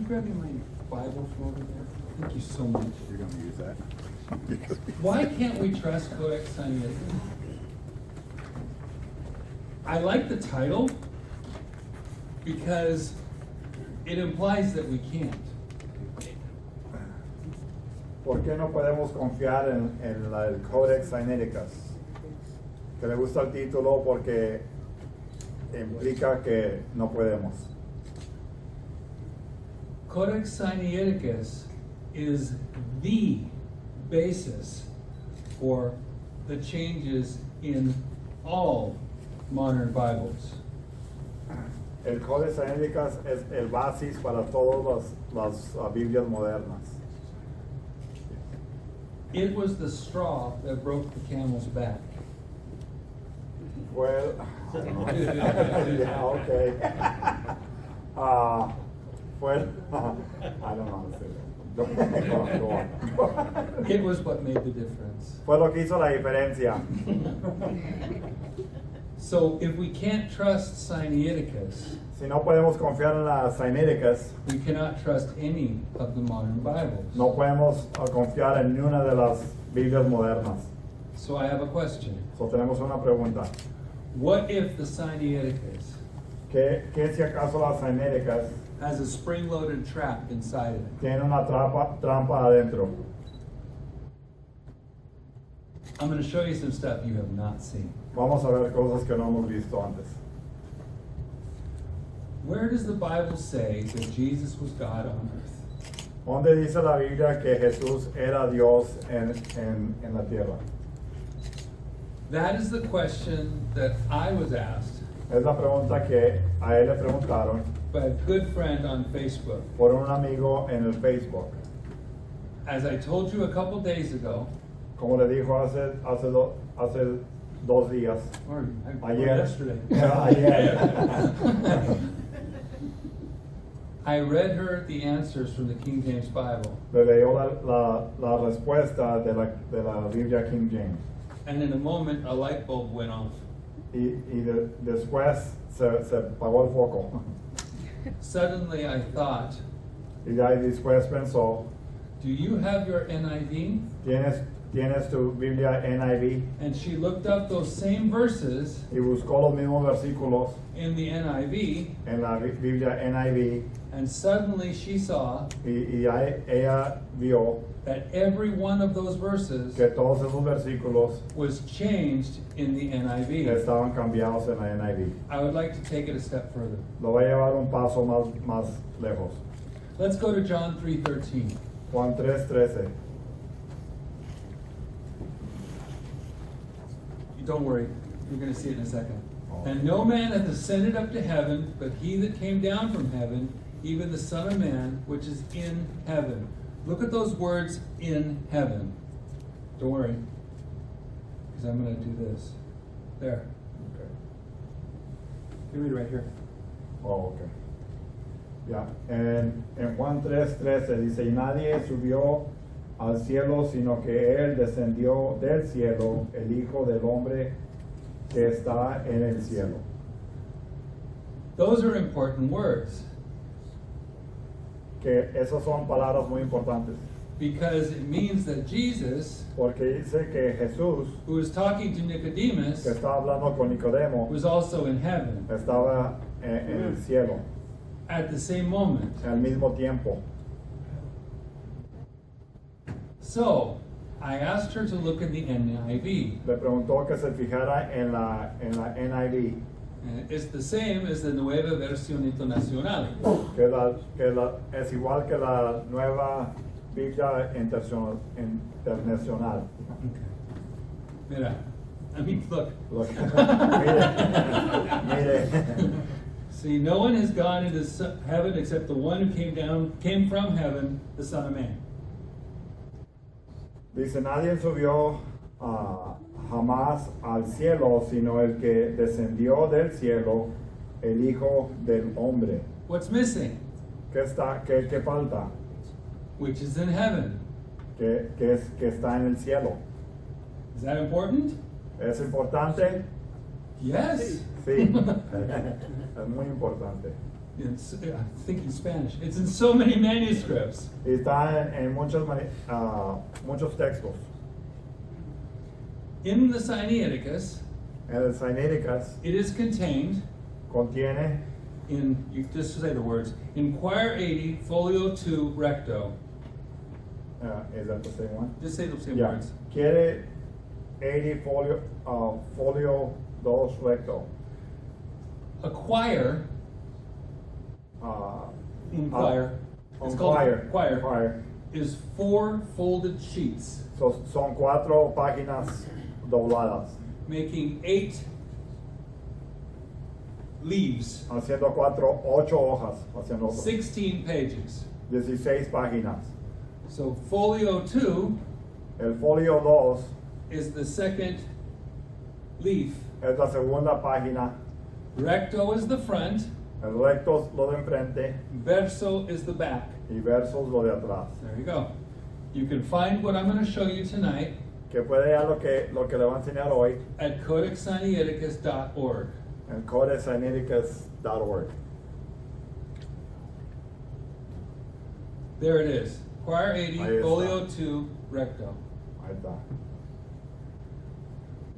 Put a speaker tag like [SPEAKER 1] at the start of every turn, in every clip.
[SPEAKER 1] you grab me my Bible from over there? Thank you so much.
[SPEAKER 2] You're going to use that?
[SPEAKER 1] Why can't we trust Codex Sinaiticus? I like the title because it implies that we can't.
[SPEAKER 3] ¿Por qué no podemos confiar en el Codex Sinaiticus? Que le gusta el título porque implica que no podemos.
[SPEAKER 1] Codex Sinaiticus is the basis for the changes in all modern Bibles.
[SPEAKER 3] El Codex Sinaiticus es el basis para todas las Biblias modernas.
[SPEAKER 1] It was the straw that broke the camel's back.
[SPEAKER 3] Well, yeah, okay. Well, I don't know how to say that. Go on.
[SPEAKER 1] It was what made the difference.
[SPEAKER 3] Fue lo que hizo la diferencia.
[SPEAKER 1] So if we can't trust Sinaiticus,
[SPEAKER 3] Si no podemos confiar en la Sinaiticus,
[SPEAKER 1] we cannot trust any of the modern Bibles.
[SPEAKER 3] no podemos confiar en ninguna de las Biblias modernas.
[SPEAKER 1] So I have a question.
[SPEAKER 3] So, tenemos una pregunta.
[SPEAKER 1] What if the Sinaiticus
[SPEAKER 3] ¿Qué si acaso la Sinaiticus
[SPEAKER 1] has a spring-loaded trap inside of it?
[SPEAKER 3] tiene una trampa adentro?
[SPEAKER 1] I'm going to show you some stuff you have not seen.
[SPEAKER 3] Vamos a ver cosas que no hemos visto antes.
[SPEAKER 1] Where does the Bible say that Jesus was God on earth?
[SPEAKER 3] ¿Dónde dice la Biblia que Jesús era Dios en la tierra?
[SPEAKER 1] That is the question that I was asked
[SPEAKER 3] Es la pregunta que a él le preguntaron
[SPEAKER 1] by a good friend on Facebook.
[SPEAKER 3] por un amigo en el Facebook.
[SPEAKER 1] As I told you a couple days ago,
[SPEAKER 3] Como le dijo hace 2 días.
[SPEAKER 1] or
[SPEAKER 3] Ayer.
[SPEAKER 1] yesterday,
[SPEAKER 3] Ayer.
[SPEAKER 1] I read her the answers from the King James Bible,
[SPEAKER 3] Le leyó la respuesta de la Biblia King James.
[SPEAKER 1] and in a moment a light bulb went off.
[SPEAKER 3] Después se apagó el foco.
[SPEAKER 1] Suddenly I thought,
[SPEAKER 3] Y ya después pensó,
[SPEAKER 1] do you have your NIV?
[SPEAKER 3] ¿tienes tu Biblia NIV?
[SPEAKER 1] And she looked up those same verses
[SPEAKER 3] Y buscó los mismos versículos
[SPEAKER 1] in the NIV,
[SPEAKER 3] en la Biblia NIV.
[SPEAKER 1] and suddenly she saw
[SPEAKER 3] Y ella vio
[SPEAKER 1] that every one of those verses
[SPEAKER 3] que todos esos versículos
[SPEAKER 1] was changed in the NIV.
[SPEAKER 3] estaban cambiados en la NIV.
[SPEAKER 1] I would like to take it a step further.
[SPEAKER 3] Lo va a llevar un paso más lejos.
[SPEAKER 1] Let's go to John 3:13.
[SPEAKER 3] Juan 3:13.
[SPEAKER 1] Don't worry, you're going to see it in a second.
[SPEAKER 3] Oh.
[SPEAKER 1] And no man hath ascended up to heaven, but he that came down from heaven, even the Son of Man, which is in heaven. Look at those words, in heaven. Don't worry, because I'm going to do this. There.
[SPEAKER 3] Okay.
[SPEAKER 1] You read it right here.
[SPEAKER 3] Oh, okay. Ya, en Juan 3:13 dice, y nadie subió al cielo, sino que él descendió del cielo, el Hijo del Hombre que está en el cielo.
[SPEAKER 1] Those are important words,
[SPEAKER 3] Que esas son palabras muy importantes,
[SPEAKER 1] because it means that Jesus,
[SPEAKER 3] porque dice que Jesús,
[SPEAKER 1] who was talking to Nicodemus,
[SPEAKER 3] que estaba hablando con Nicodemo,
[SPEAKER 1] was also in heaven
[SPEAKER 3] estaba en el cielo
[SPEAKER 1] at the same moment.
[SPEAKER 3] al mismo tiempo.
[SPEAKER 1] So, I asked her to look in the NIV.
[SPEAKER 3] Le preguntó que se fijara en la NIV,
[SPEAKER 1] And it's the same as the Nueva Versión Internacional.
[SPEAKER 3] es igual que la nueva Biblia internacional.
[SPEAKER 1] Mira, I mean, look.
[SPEAKER 3] Look, mire.
[SPEAKER 1] See, no one has gone into heaven except the one who came from heaven, the Son of Man.
[SPEAKER 3] Dice, nadie subió jamás al cielo, sino el que descendió del cielo, el Hijo del Hombre.
[SPEAKER 1] What's missing?
[SPEAKER 3] ¿Qué falta?
[SPEAKER 1] Which is in heaven.
[SPEAKER 3] Que está en el cielo.
[SPEAKER 1] Is that important?
[SPEAKER 3] ¿Es importante?
[SPEAKER 1] Yes.
[SPEAKER 3] Sí, es muy importante.
[SPEAKER 1] It's, thinking Spanish. It's in so many manuscripts.
[SPEAKER 3] Y está en muchos, muchos textos.
[SPEAKER 1] In the Sinaiticus,
[SPEAKER 3] En el Sinaiticus
[SPEAKER 1] it is contained
[SPEAKER 3] contiene,
[SPEAKER 1] in, you just say the words, in Quire 80, Folio 2, Recto.
[SPEAKER 3] is that the same one?
[SPEAKER 1] Just say the same
[SPEAKER 3] Yeah.
[SPEAKER 1] words.
[SPEAKER 3] Quiere 80 folio 2 recto.
[SPEAKER 1] A quire,
[SPEAKER 3] Inquire.
[SPEAKER 1] it's called
[SPEAKER 3] Inquire.
[SPEAKER 1] quire,
[SPEAKER 3] Inquire.
[SPEAKER 1] is 4 folded sheets,
[SPEAKER 3] Son 4 páginas dobladas,
[SPEAKER 1] making 8 leaves,
[SPEAKER 3] haciendo 8 hojas, haciendo
[SPEAKER 1] 16 pages.
[SPEAKER 3] 16 páginas.
[SPEAKER 1] So Folio 2
[SPEAKER 3] El folio 2
[SPEAKER 1] is the second leaf.
[SPEAKER 3] es la segunda página,
[SPEAKER 1] Recto is the front,
[SPEAKER 3] el recto es lo de enfrente
[SPEAKER 1] verso is the back.
[SPEAKER 3] y versos lo de atrás.
[SPEAKER 1] There you go. You can find what I'm going to show you tonight
[SPEAKER 3] Que puede ver lo que le va a enseñar hoy
[SPEAKER 1] at codexsinaiticus.org.
[SPEAKER 3] en codexsinaiticus.org.
[SPEAKER 1] There it is. Quire 80,
[SPEAKER 3] Ahí está.
[SPEAKER 1] Folio 2, Recto.
[SPEAKER 3] Ahí está.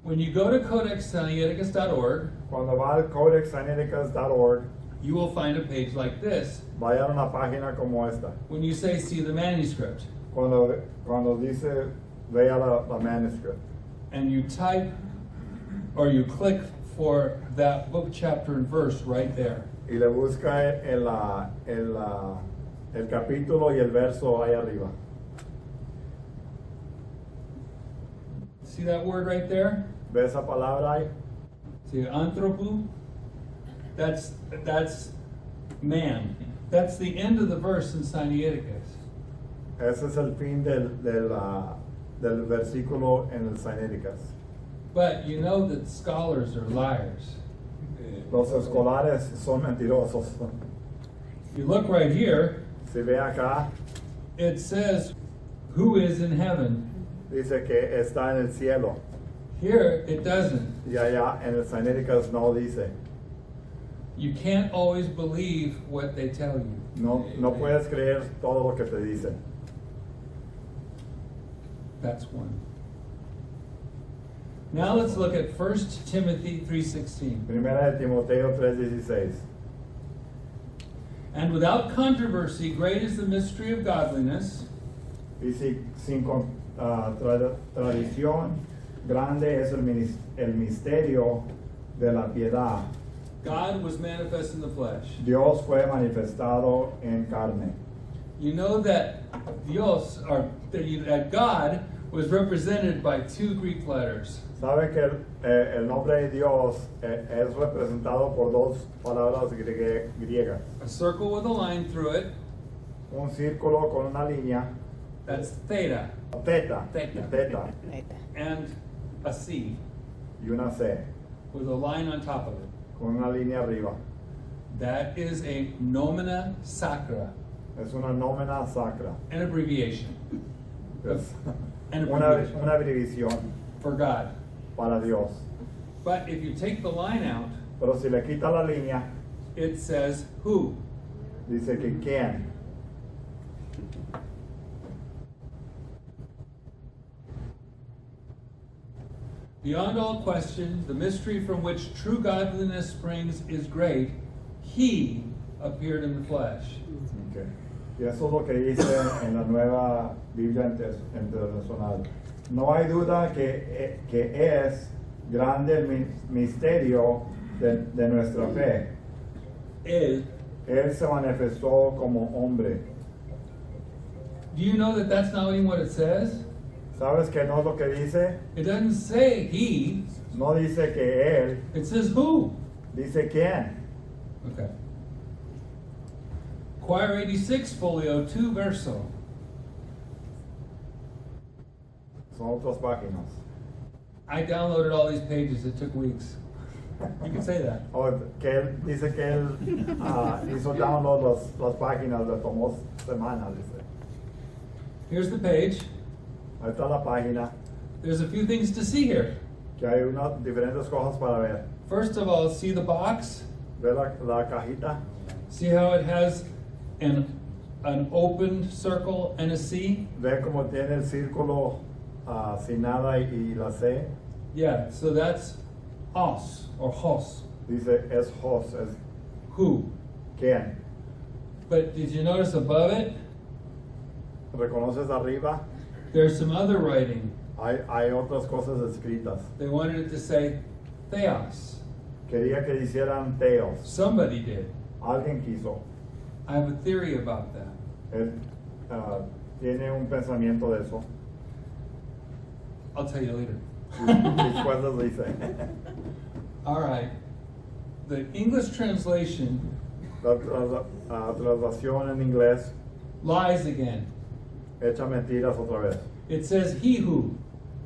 [SPEAKER 1] When you go to codexsinaiticus.org,
[SPEAKER 3] Cuando va al codexsinaiticus.org,
[SPEAKER 1] you will find a page like this.
[SPEAKER 3] vaya a una página como esta.
[SPEAKER 1] When you say see the manuscript,
[SPEAKER 3] Cuando dice vea la manuscript
[SPEAKER 1] and you type or you click for that book, chapter, and verse right there.
[SPEAKER 3] y le busca el capítulo y el verso ahí arriba.
[SPEAKER 1] See that word right there?
[SPEAKER 3] ¿Ve esa palabra ahí?
[SPEAKER 1] See, anthropo? That's man. That's the end of the verse in Sinaiticus.
[SPEAKER 3] Ese es el fin del versículo en el Sinaiticus.
[SPEAKER 1] But you know that scholars are liars.
[SPEAKER 3] Los escolares son mentirosos.
[SPEAKER 1] You look right here,
[SPEAKER 3] Si ve acá,
[SPEAKER 1] it says, who is in heaven?
[SPEAKER 3] dice que está en el cielo.
[SPEAKER 1] Here, it doesn't.
[SPEAKER 3] Y allá en el Sinaiticus no dice.
[SPEAKER 1] You can't always believe what they tell you.
[SPEAKER 3] No puedes creer todo lo que te dicen.
[SPEAKER 1] That's one. Now let's look at 1 Timothy 3:16.
[SPEAKER 3] Primera de Timoteo 3:16.
[SPEAKER 1] And without controversy, great is the mystery of godliness.
[SPEAKER 3] Y sin tradición, grande es el misterio de la piedad.
[SPEAKER 1] God was manifest in the flesh.
[SPEAKER 3] Dios fue manifestado en carne.
[SPEAKER 1] You know that that God was represented by 2 Greek letters.
[SPEAKER 3] Sabe que el nombre de Dios es representado por 2 palabras griegas.
[SPEAKER 1] A circle with a line through it,
[SPEAKER 3] Un círculo con una línea,
[SPEAKER 1] that's theta,
[SPEAKER 3] teta,
[SPEAKER 1] Theta. and a C
[SPEAKER 3] y una C,
[SPEAKER 1] with a line on top of it.
[SPEAKER 3] con una línea arriba.
[SPEAKER 1] That is a nomina sacra,
[SPEAKER 3] Es una nómina sacra.
[SPEAKER 1] an abbreviation
[SPEAKER 3] Es
[SPEAKER 1] An
[SPEAKER 3] una
[SPEAKER 1] abbreviation
[SPEAKER 3] abreviación
[SPEAKER 1] for God.
[SPEAKER 3] para Dios.
[SPEAKER 1] But if you take the line out,
[SPEAKER 3] Pero si le quita la línea,
[SPEAKER 1] it says who.
[SPEAKER 3] dice que quién.
[SPEAKER 1] Beyond all question, the mystery from which true godliness springs is great. He appeared in the flesh.
[SPEAKER 3] Okay. Y eso es lo que dice en la nueva Biblia internacional. No hay duda que es grande el misterio de nuestra fe.
[SPEAKER 1] Él.
[SPEAKER 3] Él se manifestó como hombre.
[SPEAKER 1] Do you know that that's not even what it says?
[SPEAKER 3] ¿Sabes que no es lo que dice?
[SPEAKER 1] It doesn't say he,
[SPEAKER 3] No dice que él,
[SPEAKER 1] it says who.
[SPEAKER 3] dice quién.
[SPEAKER 1] Okay. Quire 86, Folio 2, Verso.
[SPEAKER 3] Son otras páginas.
[SPEAKER 1] I downloaded all these pages, it took weeks. You can say that.
[SPEAKER 3] O que él dice que él hizo download las páginas, le tomó semanas, dice.
[SPEAKER 1] Here's the page.
[SPEAKER 3] Ahí está la página,
[SPEAKER 1] There's a few things to see here.
[SPEAKER 3] que hay diferentes cosas para ver.
[SPEAKER 1] First of all, see the box?
[SPEAKER 3] ¿Ve la cajita?
[SPEAKER 1] See how it has an open circle and a C?
[SPEAKER 3] ¿Ve cómo tiene el círculo sin nada y la C?
[SPEAKER 1] Yeah, so that's os or hos.
[SPEAKER 3] Dice es Jos, es
[SPEAKER 1] Who?
[SPEAKER 3] quién.
[SPEAKER 1] But did you notice above it?
[SPEAKER 3] ¿Reconoces arriba?
[SPEAKER 1] There's some other writing.
[SPEAKER 3] Hay otras cosas escritas.
[SPEAKER 1] They wanted it to say theos.
[SPEAKER 3] Quería que hicieran teos.
[SPEAKER 1] Somebody did.
[SPEAKER 3] Alguien quiso.
[SPEAKER 1] I have a theory about that.
[SPEAKER 3] Él tiene un pensamiento de eso.
[SPEAKER 1] I'll tell you later.
[SPEAKER 3] Después les dice.
[SPEAKER 1] All right. The English translation
[SPEAKER 3] La traslación en inglés
[SPEAKER 1] lies again.
[SPEAKER 3] echa mentiras otra vez.
[SPEAKER 1] It says he who.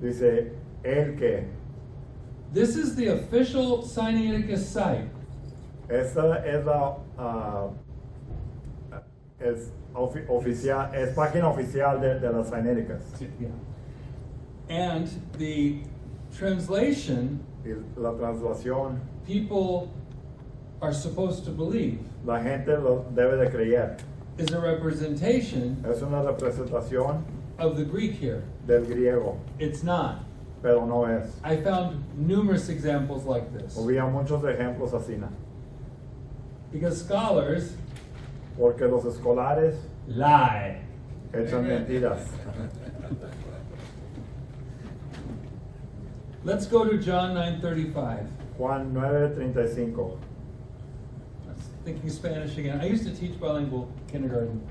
[SPEAKER 3] Dice el que.
[SPEAKER 1] This is the official Sinaiticus site.
[SPEAKER 3] Esta es la oficial, es página oficial de las Sinaiticus.
[SPEAKER 1] Yeah. And the translation,
[SPEAKER 3] Y la translación,
[SPEAKER 1] people are supposed to believe,
[SPEAKER 3] la gente lo debe de creer.
[SPEAKER 1] is a representation
[SPEAKER 3] Es una representación
[SPEAKER 1] of the Greek here.
[SPEAKER 3] del griego,
[SPEAKER 1] It's not.
[SPEAKER 3] pero no es.
[SPEAKER 1] I found numerous examples like this.
[SPEAKER 3] Había muchos ejemplos así, ¿no?
[SPEAKER 1] Because scholars
[SPEAKER 3] Porque los escolares
[SPEAKER 1] lie.
[SPEAKER 3] echan mentiras.
[SPEAKER 1] Let's go to John 9:35.
[SPEAKER 3] Juan 9:35.
[SPEAKER 1] I was thinking Spanish again. I used to teach bilingual kindergarten.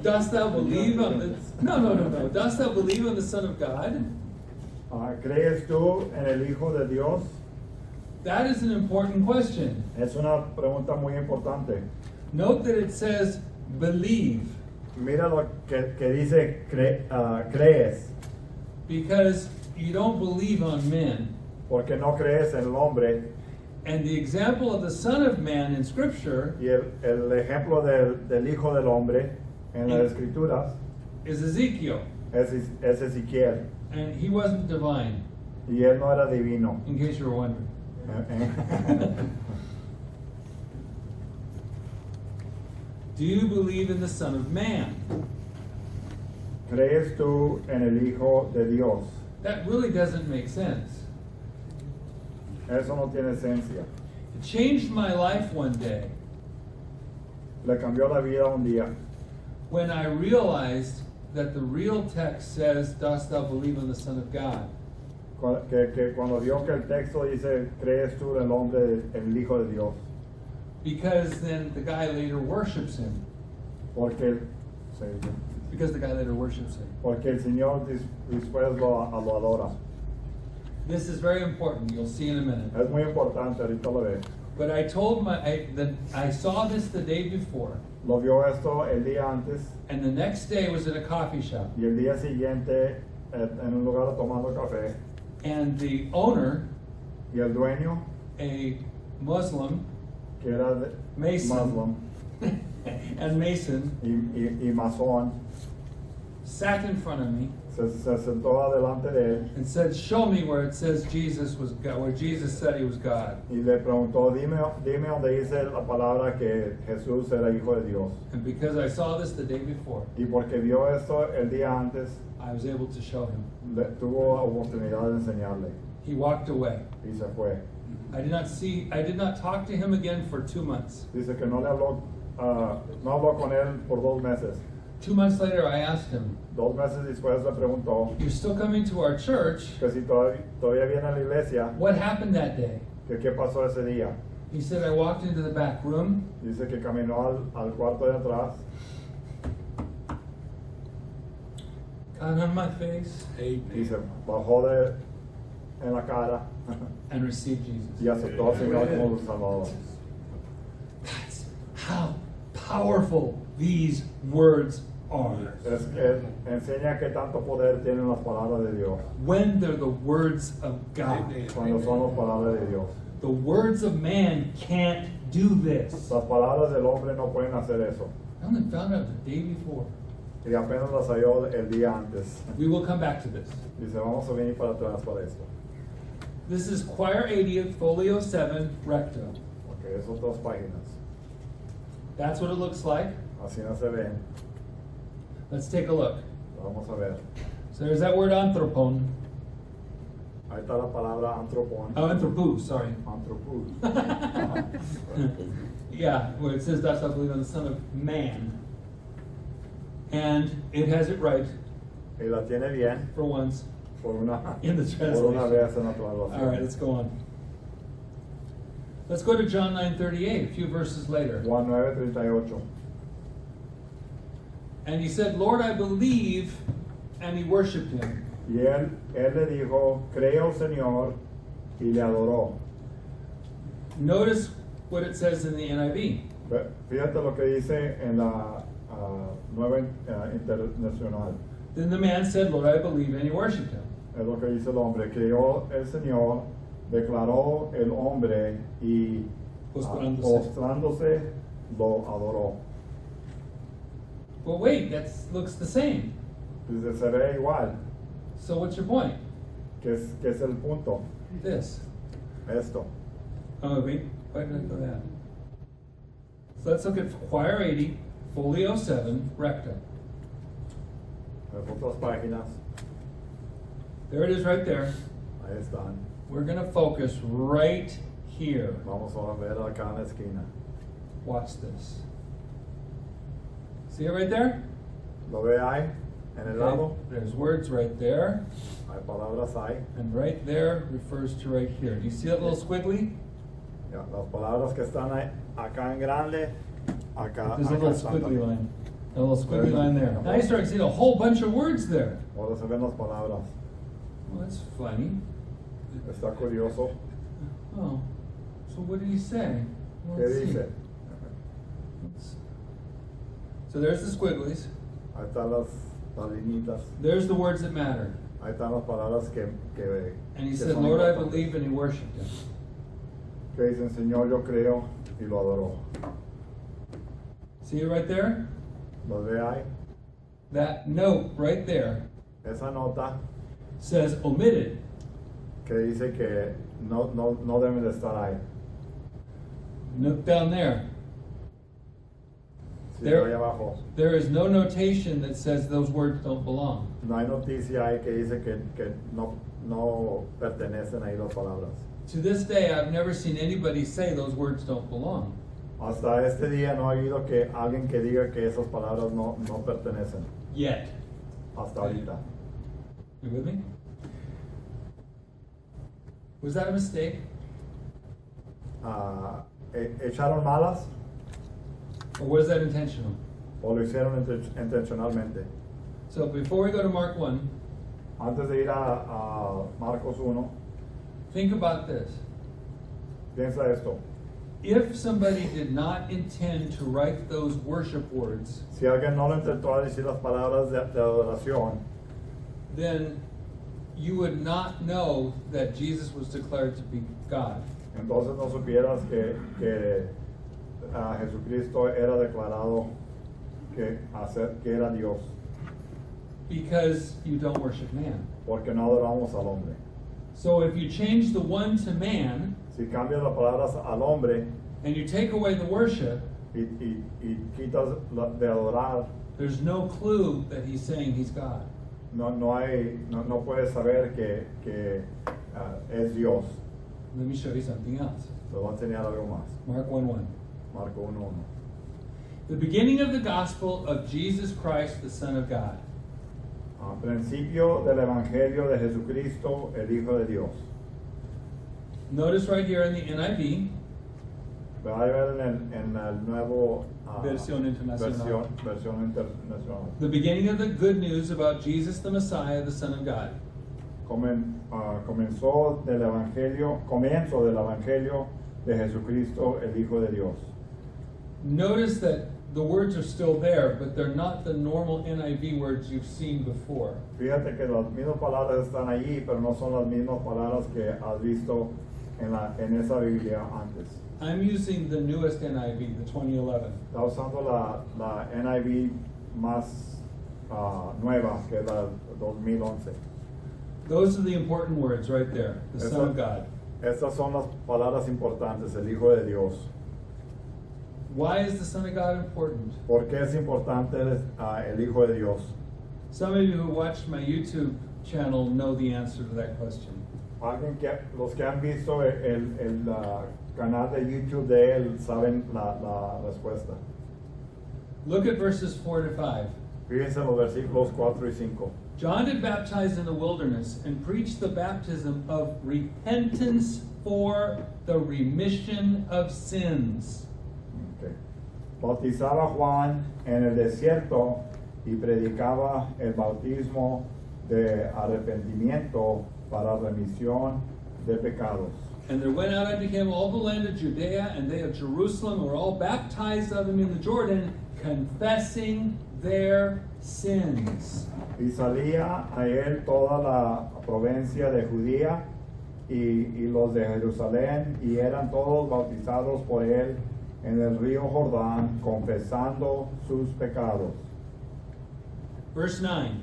[SPEAKER 1] Dost thou believe on the... No. Dost thou believe on the Son of God?
[SPEAKER 3] ¿Crees tú en el Hijo de Dios?
[SPEAKER 1] That is an important question.
[SPEAKER 3] Es una pregunta muy importante.
[SPEAKER 1] Note that it says believe,
[SPEAKER 3] Mira lo que dice crees,
[SPEAKER 1] because you don't believe on men.
[SPEAKER 3] porque no crees en el hombre.
[SPEAKER 1] And the example of the Son of Man in Scripture
[SPEAKER 3] Y el ejemplo del Hijo del Hombre en las Escrituras
[SPEAKER 1] is Ezekiel.
[SPEAKER 3] es Ezequiel.
[SPEAKER 1] And he wasn't divine,
[SPEAKER 3] Y él no era divino.
[SPEAKER 1] in case you were wondering. Do you believe in the Son of Man?
[SPEAKER 3] ¿Crees tú en el Hijo de Dios?
[SPEAKER 1] That really doesn't make sense.
[SPEAKER 3] Eso no tiene esencia.
[SPEAKER 1] It changed my life one day
[SPEAKER 3] Le cambió la vida un día
[SPEAKER 1] when I realized that the real text says, dost thou believe in the Son of God?
[SPEAKER 3] que cuando vio que el texto dice crees tú en el hombre, el Hijo de Dios,
[SPEAKER 1] Because then the guy later worships him.
[SPEAKER 3] porque
[SPEAKER 1] Because the guy later worships him.
[SPEAKER 3] el Señor después lo adora.
[SPEAKER 1] This is very important. You'll see in a minute.
[SPEAKER 3] Es muy importante, ahorita lo ves.
[SPEAKER 1] But I told I saw this the day before,
[SPEAKER 3] Lo vio esto el día antes
[SPEAKER 1] and the next day was at a coffee shop,
[SPEAKER 3] y el día siguiente en un lugar tomando café,
[SPEAKER 1] and the owner,
[SPEAKER 3] y el dueño,
[SPEAKER 1] a Muslim,
[SPEAKER 3] que era
[SPEAKER 1] Mason,
[SPEAKER 3] Muslim
[SPEAKER 1] and Mason,
[SPEAKER 3] y masón,
[SPEAKER 1] sat in front of me
[SPEAKER 3] se sentó adelante de él
[SPEAKER 1] and said, "Show me where it says Jesus was God, where Jesus said he was God."
[SPEAKER 3] y le preguntó, dime donde dice la palabra que Jesús era Hijo de Dios.
[SPEAKER 1] And because I saw this the day before,
[SPEAKER 3] Y porque vio esto el día antes,
[SPEAKER 1] I was able to show him.
[SPEAKER 3] tuvo oportunidad de enseñarle
[SPEAKER 1] He walked away.
[SPEAKER 3] y se fue.
[SPEAKER 1] I did not talk to him again for 2 months.
[SPEAKER 3] Dice que no le habló, no habló con él por 2 meses.
[SPEAKER 1] 2 months later, I asked him,
[SPEAKER 3] 2 meses después le preguntó
[SPEAKER 1] "You're still coming to our church?
[SPEAKER 3] que si todavía viene a la iglesia,
[SPEAKER 1] What happened that day?"
[SPEAKER 3] que qué pasó ese día.
[SPEAKER 1] He said, "I walked into the back room,
[SPEAKER 3] Dice que caminó al cuarto de atrás,
[SPEAKER 1] got on my face,
[SPEAKER 3] y se bajó en la cara
[SPEAKER 1] and received Jesus."
[SPEAKER 3] y aceptó al Señor como su Salvador.
[SPEAKER 1] That's how powerful these words are.
[SPEAKER 3] Es que enseña que tanto poder tienen las palabras de Dios
[SPEAKER 1] When they're the words of God.
[SPEAKER 3] cuando son las palabras de Dios.
[SPEAKER 1] The words of man can't do this.
[SPEAKER 3] Las palabras del hombre no pueden hacer eso.
[SPEAKER 1] I only found out the day before.
[SPEAKER 3] Y apenas las halló el día antes.
[SPEAKER 1] We will come back to this.
[SPEAKER 3] Dice, vamos a venir para atrás para esto.
[SPEAKER 1] This is Quire 80, Folio 7, Recto.
[SPEAKER 3] Ok, esos dos páginas.
[SPEAKER 1] That's what it looks like.
[SPEAKER 3] Así no se ven.
[SPEAKER 1] Let's take a look.
[SPEAKER 3] Vamos a ver.
[SPEAKER 1] So there's that word anthropon.
[SPEAKER 3] Ahí está la palabra antropón.
[SPEAKER 1] Oh, anthropou, sorry.
[SPEAKER 3] Antropus.
[SPEAKER 1] Yeah, where it says thou shalt believe on the Son of Man. And it has it right
[SPEAKER 3] Y la tiene bien
[SPEAKER 1] for once
[SPEAKER 3] por una,
[SPEAKER 1] in the
[SPEAKER 3] por una
[SPEAKER 1] translation.
[SPEAKER 3] vez en la traducción.
[SPEAKER 1] All right, let's go on. Let's go to John 9:38, a few verses later.
[SPEAKER 3] Juan 9:38.
[SPEAKER 1] And he said, Lord, I believe, and he worshipped him.
[SPEAKER 3] Y él le dijo, creo Señor, y le adoró.
[SPEAKER 1] Notice what it says in the NIV.
[SPEAKER 3] Fíjate lo que dice en la nueva internacional.
[SPEAKER 1] Then the man said, Lord, I believe, and he worshipped him.
[SPEAKER 3] Es lo que dice el hombre. Creyó el Señor, declaró el hombre y postrándose lo adoró.
[SPEAKER 1] But wait, that looks the same.
[SPEAKER 3] Dice, se ve igual.
[SPEAKER 1] So what's your point?
[SPEAKER 3] ¿Qué es el punto?
[SPEAKER 1] This.
[SPEAKER 3] Esto.
[SPEAKER 1] Oh, wait, why did I go that? So let's look at Quire 80, Folio 7, Recto.
[SPEAKER 3] Las otras páginas,
[SPEAKER 1] There it is right there.
[SPEAKER 3] ahí están.
[SPEAKER 1] We're going to focus right here.
[SPEAKER 3] Vamos a ver acá en la esquina.
[SPEAKER 1] Watch this. See it right there?
[SPEAKER 3] ¿Lo ve ahí? En el lado.
[SPEAKER 1] There's words right there.
[SPEAKER 3] Hay palabras ahí.
[SPEAKER 1] And right there refers to right here. Do you see that little squiggly?
[SPEAKER 3] Ya, las palabras que están ahí, acá en grande, acá.
[SPEAKER 1] There's a
[SPEAKER 3] acá
[SPEAKER 1] little
[SPEAKER 3] están
[SPEAKER 1] squiggly
[SPEAKER 3] también.
[SPEAKER 1] line. A little squiggly line there. Now you start seeing a whole bunch of words there.
[SPEAKER 3] Ahora se ven las palabras.
[SPEAKER 1] Well, that's funny.
[SPEAKER 3] Está curioso.
[SPEAKER 1] Oh, so what did he say? Well,
[SPEAKER 3] ¿Qué
[SPEAKER 1] let's see.
[SPEAKER 3] dice?
[SPEAKER 1] So there's the squigglies.
[SPEAKER 3] Ahí están las linitas.
[SPEAKER 1] There's the words that matter.
[SPEAKER 3] Ahí están las palabras que
[SPEAKER 1] And he
[SPEAKER 3] que
[SPEAKER 1] said,
[SPEAKER 3] son
[SPEAKER 1] Lord, I
[SPEAKER 3] importantes.
[SPEAKER 1] believe, and he worshipped him.
[SPEAKER 3] Que dicen, Señor, yo creo, y lo adoró.
[SPEAKER 1] See it right there?
[SPEAKER 3] ¿Lo ve ahí?
[SPEAKER 1] That note right there
[SPEAKER 3] Esa nota
[SPEAKER 1] says omitted.
[SPEAKER 3] que dice que no deben de estar ahí.
[SPEAKER 1] Note down there.
[SPEAKER 3] Sí,
[SPEAKER 1] There-
[SPEAKER 3] ahí abajo.
[SPEAKER 1] There is no notation that says those words don't belong.
[SPEAKER 3] No hay noticia ahí que dice que no pertenecen ahí las palabras.
[SPEAKER 1] To this day, I've never seen anybody say those words don't belong.
[SPEAKER 3] Hasta este día no he oído que alguien que diga que esas palabras no pertenecen.
[SPEAKER 1] Yet.
[SPEAKER 3] Hasta ahorita.
[SPEAKER 1] You with me? Was that a mistake?
[SPEAKER 3] ¿Echaron malas
[SPEAKER 1] Or was that intentional?
[SPEAKER 3] o lo hicieron intencionalmente?
[SPEAKER 1] So before we go to Mark 1,
[SPEAKER 3] Antes de ir a Marcos 1,
[SPEAKER 1] think about this.
[SPEAKER 3] piensa esto.
[SPEAKER 1] If somebody did not intend to write those worship words,
[SPEAKER 3] Si alguien no lo intentó a decir las palabras de adoración,
[SPEAKER 1] then you would not know that Jesus was declared to be God.
[SPEAKER 3] entonces no supieras que Jesucristo era declarado que era Dios,
[SPEAKER 1] Because you don't worship man.
[SPEAKER 3] porque no adoramos al hombre.
[SPEAKER 1] So if you change the one to man,
[SPEAKER 3] Si cambias las palabras al hombre
[SPEAKER 1] and you take away the worship,
[SPEAKER 3] y quitas de adorar,
[SPEAKER 1] there's no clue that he's saying he's God.
[SPEAKER 3] no puedes saber que es Dios.
[SPEAKER 1] Let me show you something else.
[SPEAKER 3] Te voy a enseñar algo más.
[SPEAKER 1] Mark 1:1.
[SPEAKER 3] Marco 1:1.
[SPEAKER 1] The beginning of the gospel of Jesus Christ, the Son of God.
[SPEAKER 3] Principio del Evangelio de Jesucristo, el Hijo de Dios.
[SPEAKER 1] Notice right here in the NIV,
[SPEAKER 3] Va a ver en el nuevo
[SPEAKER 1] Versión Internacional.
[SPEAKER 3] versión internacional.
[SPEAKER 1] the beginning of the good news about Jesus the Messiah, the Son of God.
[SPEAKER 3] Comienzo del Evangelio de Jesucristo, el Hijo de Dios.
[SPEAKER 1] Notice that the words are still there, but they're not the normal NIV words you've seen before.
[SPEAKER 3] Fíjate que las mismas palabras están allí, pero no son las mismas palabras que has visto en esa Biblia antes.
[SPEAKER 1] I'm using the newest NIV, the 2011.
[SPEAKER 3] Está usando la NIV más nueva, que es la 2011.
[SPEAKER 1] Those are the important words right there. The Son of God.
[SPEAKER 3] Estas son las palabras importantes, el Hijo de Dios.
[SPEAKER 1] Why is the Son of God important?
[SPEAKER 3] ¿Por qué es importante el Hijo de Dios?
[SPEAKER 1] Some of you who watched my YouTube channel know the answer to that question.
[SPEAKER 3] Los que han visto el canal de YouTube de él saben la respuesta.
[SPEAKER 1] Look at verses 4 to 5.
[SPEAKER 3] Fíjense en los versículos 4 y 5.
[SPEAKER 1] John did baptize in the wilderness and preached the baptism of repentance for the remission of sins.
[SPEAKER 3] Okay. Bautizaba Juan en el desierto y predicaba el bautismo de arrepentimiento para remisión de pecados.
[SPEAKER 1] And there went out unto him all the land of Judea, and they of Jerusalem were all baptized of him in the Jordan, confessing their sins.
[SPEAKER 3] Y salía a él toda la provincia de Judía y los de Jerusalén, y eran todos bautizados por él en el río Jordán, confesando sus pecados.
[SPEAKER 1] Verse 9.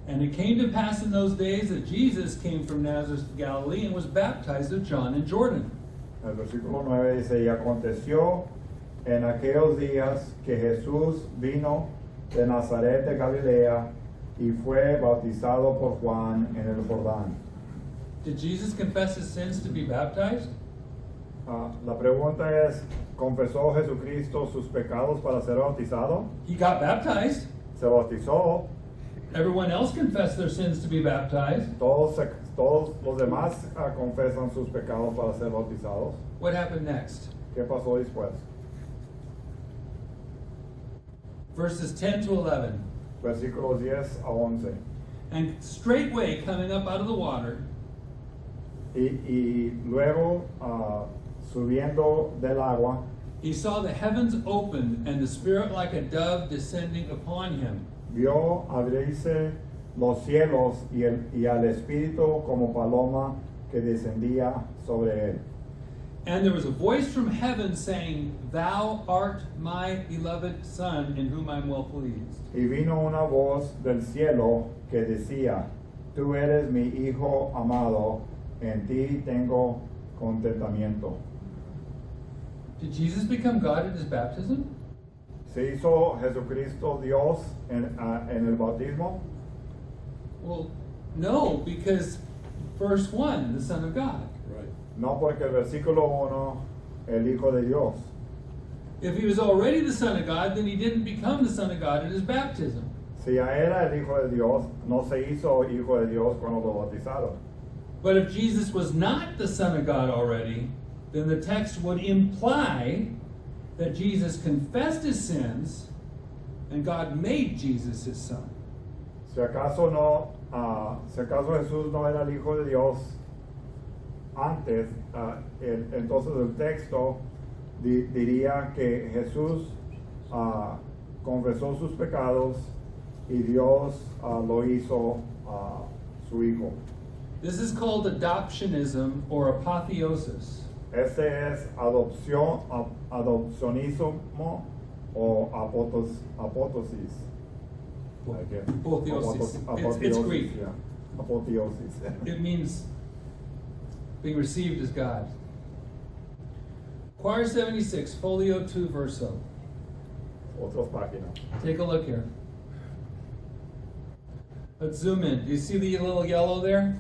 [SPEAKER 1] And it came to pass in those days that Jesus came from Nazareth to Galilee and was baptized of John in Jordan.
[SPEAKER 3] El versículo 9 dice, y aconteció en aquellos días que Jesús vino de Nazaret de Galilea y fue bautizado por Juan en el Jordán.
[SPEAKER 1] Did Jesus confess his sins to be baptized?
[SPEAKER 3] La pregunta es, ¿confesó Jesucristo sus pecados para ser bautizado?
[SPEAKER 1] He got baptized.
[SPEAKER 3] Se bautizó.
[SPEAKER 1] Everyone else confessed their sins to be baptized.
[SPEAKER 3] Todos los demás confesan sus pecados para ser bautizados.
[SPEAKER 1] What happened next?
[SPEAKER 3] ¿Qué pasó después?
[SPEAKER 1] Verses 10 to 11.
[SPEAKER 3] Versículos 10 a 11.
[SPEAKER 1] And straightway coming up out of the water,
[SPEAKER 3] Y luego subiendo del agua,
[SPEAKER 1] he saw the heavens opened and the Spirit like a dove descending upon him.
[SPEAKER 3] vio abrirse los cielos y al Espíritu como paloma que descendía sobre él.
[SPEAKER 1] And there was a voice from heaven saying, Thou art my beloved Son, in whom I am well pleased.
[SPEAKER 3] Y vino una voz del cielo que decía, Tú eres mi Hijo amado, en ti tengo contentamiento.
[SPEAKER 1] Did Jesus become God at his baptism?
[SPEAKER 3] ¿Se hizo Jesucristo Dios en el bautismo?
[SPEAKER 1] Well, no, because verse 1, the Son of God.
[SPEAKER 3] No, porque el versículo 1, el Hijo de Dios.
[SPEAKER 1] If he was already the Son of God, then he didn't become the Son of God at his baptism.
[SPEAKER 3] Si ya era el Hijo de Dios, no se hizo Hijo de Dios cuando lo bautizaron.
[SPEAKER 1] But if Jesus was not the Son of God already, then the text would imply that Jesus confessed his sins and God made Jesus his Son.
[SPEAKER 3] Si acaso Jesús no era el Hijo de Dios antes, entonces el texto diría que Jesús confesó sus pecados y Dios lo hizo su Hijo.
[SPEAKER 1] This is called adoptionism or apotheosis.
[SPEAKER 3] Ese es adopcionismo o apótesis.
[SPEAKER 1] Apotheosis. It's Greek.
[SPEAKER 3] Yeah. Apotheosis.
[SPEAKER 1] It means being received as God. Choir 76, folio 2 verso.
[SPEAKER 3] Otras páginas.
[SPEAKER 1] Take a look here. Let's zoom in. Do you see the little yellow there?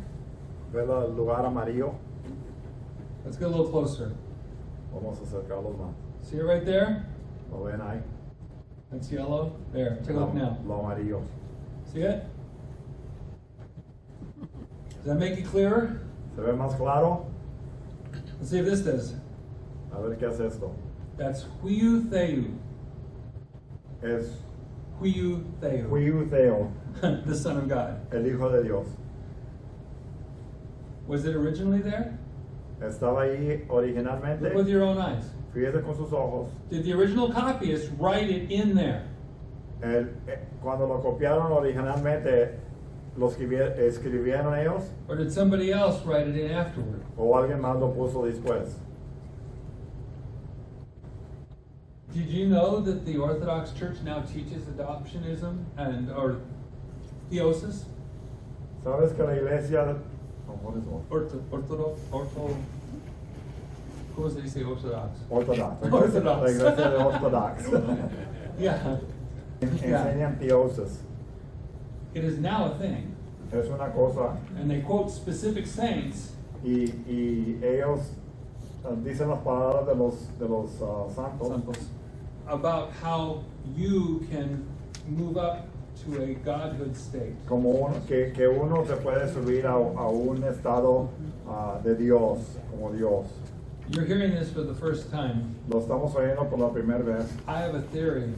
[SPEAKER 3] ¿Ve el lugar amarillo?
[SPEAKER 1] Let's get a little closer.
[SPEAKER 3] Vamos a acercarlos más.
[SPEAKER 1] See it right there?
[SPEAKER 3] ¿Lo ven ahí?
[SPEAKER 1] That's yellow. There. Take a look now.
[SPEAKER 3] Lo amarillo.
[SPEAKER 1] See it? Does that make it clearer?
[SPEAKER 3] ¿Se ve más claro?
[SPEAKER 1] Let's see if this does.
[SPEAKER 3] A ver qué es esto.
[SPEAKER 1] That's huiu theu.
[SPEAKER 3] Es
[SPEAKER 1] Huiu theu.
[SPEAKER 3] Huiutheo,
[SPEAKER 1] The Son of God.
[SPEAKER 3] el Hijo de Dios.
[SPEAKER 1] Was it originally there?
[SPEAKER 3] Estaba ahí originalmente.
[SPEAKER 1] Look with your own eyes.
[SPEAKER 3] Fíjese con sus ojos.
[SPEAKER 1] Did the original copyist write it in there?
[SPEAKER 3] Cuando lo copiaron originalmente, ¿lo escribieron ellos?
[SPEAKER 1] Or did somebody else write it in afterward?
[SPEAKER 3] ¿O alguien más lo puso después?
[SPEAKER 1] Did you know that the Orthodox Church now teaches adoptionism or theosis?
[SPEAKER 3] ¿Sabes que la iglesia...
[SPEAKER 1] ¿Cómo se dice ortodox?
[SPEAKER 3] Ortodox.
[SPEAKER 1] Ortodox.
[SPEAKER 3] La iglesia de Ortodox.
[SPEAKER 1] Yeah.
[SPEAKER 3] Enseñan theosis.
[SPEAKER 1] It is now a thing.
[SPEAKER 3] Es una cosa.
[SPEAKER 1] And they quote specific saints
[SPEAKER 3] Y ellos dicen las palabras de los santos.
[SPEAKER 1] about how you can move up to a godhood state.
[SPEAKER 3] Como que uno se puede subir a un estado de Dios, como Dios.
[SPEAKER 1] You're hearing this for the first time.
[SPEAKER 3] Lo estamos oyendo por la primera vez.
[SPEAKER 1] I have a theory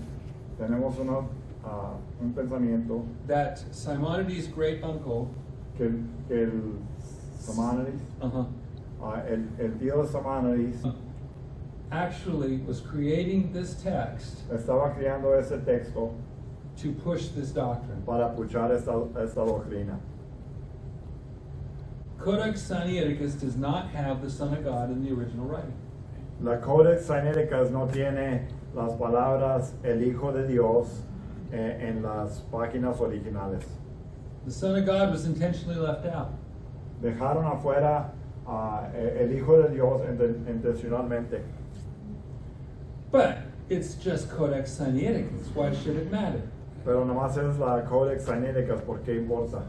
[SPEAKER 3] Tenemos un pensamiento
[SPEAKER 1] that Simonides' great uncle,
[SPEAKER 3] que el Simonides, el tío de Simonides
[SPEAKER 1] actually was creating this text
[SPEAKER 3] estaba creando ese texto
[SPEAKER 1] to push this doctrine.
[SPEAKER 3] para puchar esta doctrina.
[SPEAKER 1] Codex Sinaiticus does not have the Son of God in the original writing.
[SPEAKER 3] La Codex Sinaiticus no tiene las palabras el Hijo de Dios en las páginas originales.
[SPEAKER 1] The Son of God was intentionally left out.
[SPEAKER 3] Dejaron afuera el Hijo de Dios intencionalmente.
[SPEAKER 1] But it's just Codex Sinaiticus. Why should it matter?
[SPEAKER 3] Pero nomás es la Codex Sinaiticus, ¿por qué importa?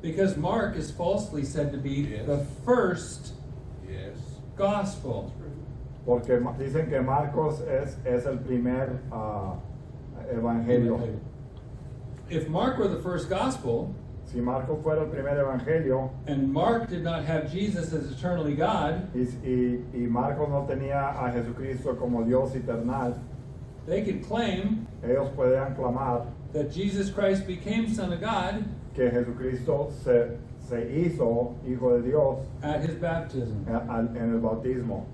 [SPEAKER 1] Because Mark is falsely said to be the first gospel.
[SPEAKER 3] Porque dicen que Marcos es el primer evangelio.
[SPEAKER 1] If Mark were the first gospel,
[SPEAKER 3] Si Marcos fuera el primer evangelio
[SPEAKER 1] and Mark did not have Jesus as eternally God,
[SPEAKER 3] y Marcos no tenía a Jesucristo como Dios eternal,
[SPEAKER 1] they could claim
[SPEAKER 3] ellos podían clamar
[SPEAKER 1] that Jesus Christ became Son of God
[SPEAKER 3] que Jesucristo se hizo Hijo de Dios
[SPEAKER 1] at his baptism,
[SPEAKER 3] en el bautismo,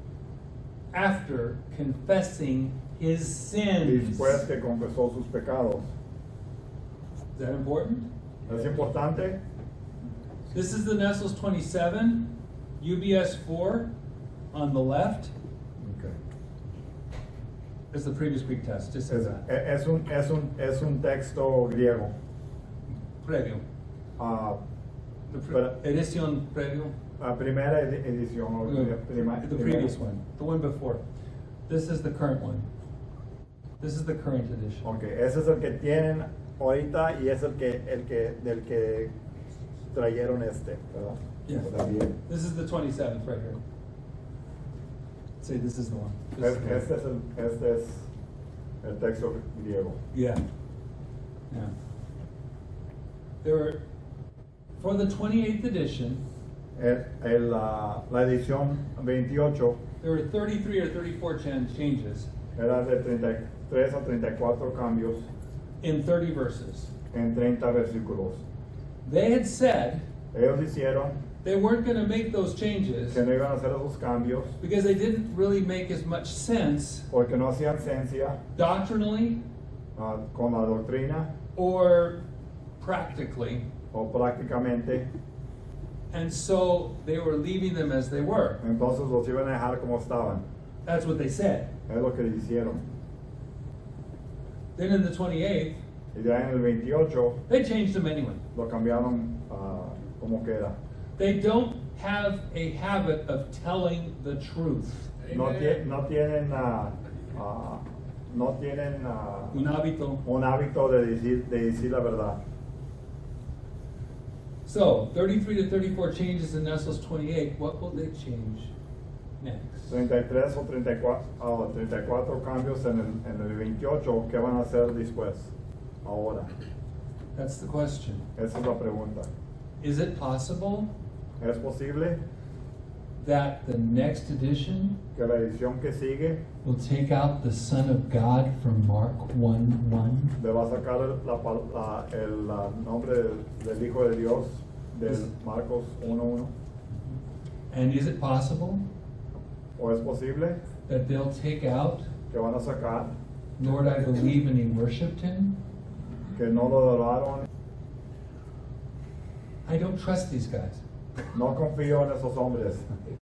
[SPEAKER 1] after confessing his sins.
[SPEAKER 3] después que confesó sus pecados.
[SPEAKER 1] Is that important?
[SPEAKER 3] ¿Es importante?
[SPEAKER 1] This is the Nestles 27, UBS 4 on the left.
[SPEAKER 3] Okay.
[SPEAKER 1] It's the previous Greek test, just says that.
[SPEAKER 3] Es un texto griego.
[SPEAKER 1] Previo.
[SPEAKER 3] Pero-
[SPEAKER 1] Edición previo.
[SPEAKER 3] La primera edición. o
[SPEAKER 1] The previous one, the one before. This is the current one. This is the current edition.
[SPEAKER 3] Ok, ese es el que tienen ahorita y es el del que trajeron ¿verdad?
[SPEAKER 1] Yeah.
[SPEAKER 3] También.
[SPEAKER 1] This is the 27th right here. Say this is the one. This is the one.
[SPEAKER 3] Este es el texto griego.
[SPEAKER 1] Yeah. Yeah. There were, for the 28th edition,
[SPEAKER 3] La edición 28
[SPEAKER 1] there were 33 or 34 changes
[SPEAKER 3] era de 33 a 34 cambios
[SPEAKER 1] in 30 verses.
[SPEAKER 3] en 30 versículos.
[SPEAKER 1] They had said
[SPEAKER 3] Ellos hicieron
[SPEAKER 1] they weren't going to make those changes
[SPEAKER 3] que no iban a hacer esos cambios
[SPEAKER 1] because they didn't really make as much sense
[SPEAKER 3] porque no hacían ciencia
[SPEAKER 1] doctrinally
[SPEAKER 3] con la doctrina
[SPEAKER 1] or practically.
[SPEAKER 3] o prácticamente.
[SPEAKER 1] And so they were leaving them as they were.
[SPEAKER 3] Entonces los iban a dejar como estaban.
[SPEAKER 1] That's what they said.
[SPEAKER 3] Es lo que hicieron.
[SPEAKER 1] Then in the 28th,
[SPEAKER 3] Y ya en el 28
[SPEAKER 1] they changed them anyway.
[SPEAKER 3] lo cambiaron como queda.
[SPEAKER 1] They don't have a habit of telling the truth.
[SPEAKER 3] No tienen
[SPEAKER 1] Un hábito.
[SPEAKER 3] un hábito de decir la verdad.
[SPEAKER 1] So, 33 to 34 changes in Nestles 28. What will they change next?
[SPEAKER 3] 33 o 34 cambios en el 28, ¿qué van a hacer después? Ahora.
[SPEAKER 1] That's the question.
[SPEAKER 3] Esa es la pregunta.
[SPEAKER 1] Is it possible
[SPEAKER 3] ¿Es posible
[SPEAKER 1] that the next edition
[SPEAKER 3] que la edición que sigue
[SPEAKER 1] will take out the Son of God from Mark 1:1?
[SPEAKER 3] le va a sacar el nombre del Hijo de Dios del Marcos 1:1?
[SPEAKER 1] And is it possible
[SPEAKER 3] ¿O es posible
[SPEAKER 1] that they'll take out,
[SPEAKER 3] que van a sacar
[SPEAKER 1] Lord, I believe and he worshipped him?
[SPEAKER 3] que no lo adoraron?
[SPEAKER 1] I don't trust these guys.
[SPEAKER 3] No confío en esos hombres.